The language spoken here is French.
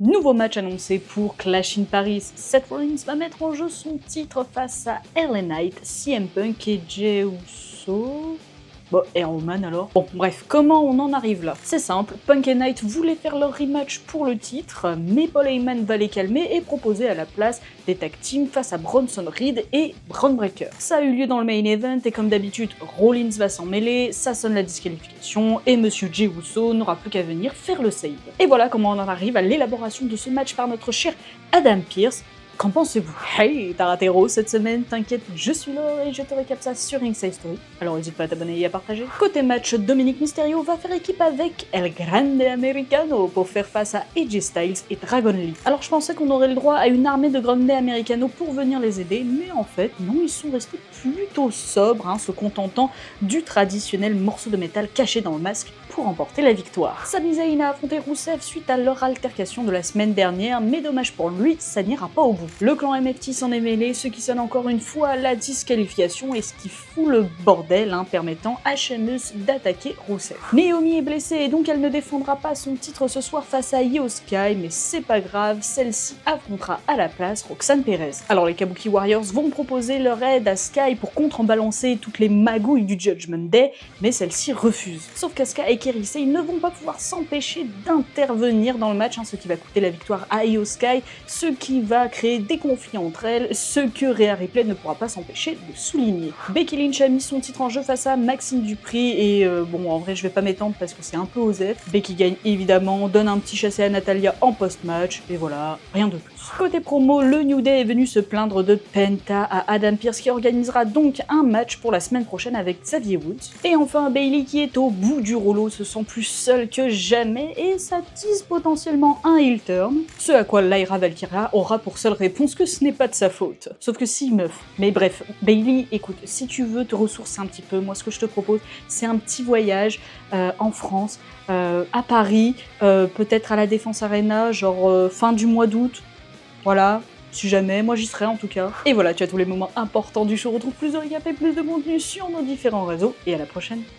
Nouveau match annoncé pour Clash in Paris. Seth Rollins va mettre en jeu son titre face à LA Knight, CM Punk et Jey Uso. Bon, et Roman alors. Bon, bref, comment on en arrive là? C'est simple, Punk et Knight voulaient faire leur rematch pour le titre, mais Paul Heyman va les calmer et proposer à la place des tag teams face à Bronson Reed et Bron Breakker. Ça a eu lieu dans le main event et comme d'habitude, Rollins va s'en mêler, ça sonne la disqualification et Monsieur Jey Uso n'aura plus qu'à venir faire le save. Et voilà comment on en arrive à l'élaboration de ce match par notre cher Adam Pearce. Qu'en pensez-vous? Hey, t'as raté Raw cette semaine, t'inquiète, je suis là et je te récap ça sur Ringside Story. Alors n'hésite pas à t'abonner et à partager. Côté match, Dominic Mysterio va faire équipe avec El Grande Americano pour faire face à AJ Styles et Dragon Lee. Alors je pensais qu'on aurait le droit à une armée de Grande Americano pour venir les aider, mais en fait non, ils sont restés plutôt sobres, se contentant du traditionnel morceau de métal caché dans le masque pour remporter la victoire. Sami Zayn a affronté Rusev suite à leur altercation de la semaine dernière, mais dommage pour lui, ça n'ira pas au bout. Le clan MFT s'en est mêlé, ce qui sonne encore une fois la disqualification et ce qui fout le bordel, permettant à Sheamus d'attaquer Rusev. Naomi est blessée et donc elle ne défendra pas son titre ce soir face à Io Sky, mais c'est pas grave, celle-ci affrontera à la place Roxanne Perez. Alors les Kabuki Warriors vont proposer leur aide à Sky pour contrebalancer toutes les magouilles du Judgment Day, mais celle-ci refuse. Sauf qu'Asuka et Kairi Sane ne vont pas pouvoir s'empêcher d'intervenir dans le match, ce qui va coûter la victoire à Io Sky, ce qui va créer des conflits entre elles, ce que Rhea Ripley ne pourra pas s'empêcher de souligner. Becky Lynch a mis son titre en jeu face à Maxine Dupri et bon, en vrai je vais pas m'étendre parce que c'est un peu osef. Becky gagne évidemment, donne un petit chassé à Natalia en post-match et voilà, rien de plus. Côté promo, le New Day est venu se plaindre de Penta à Adam Pearce qui organisera donc un match pour la semaine prochaine avec Xavier Woods. Et enfin Bayley qui est au bout du rouleau se sent plus seule que jamais et ça tease potentiellement un heel turn, ce à quoi Lyra Valkyria aura pour seule réponse que ce n'est pas de sa faute. Sauf que si meuf. Mais bref, Bayley, écoute, si tu veux te ressourcer un petit peu, moi ce que je te propose c'est un petit voyage en France, à Paris, peut-être à la Défense Arena, genre fin du mois d'août. Voilà, si jamais, moi j'y serai en tout cas. Et voilà, tu as tous les moments importants du show. Retrouve plus de récap et plus de contenu sur nos différents réseaux. Et à la prochaine.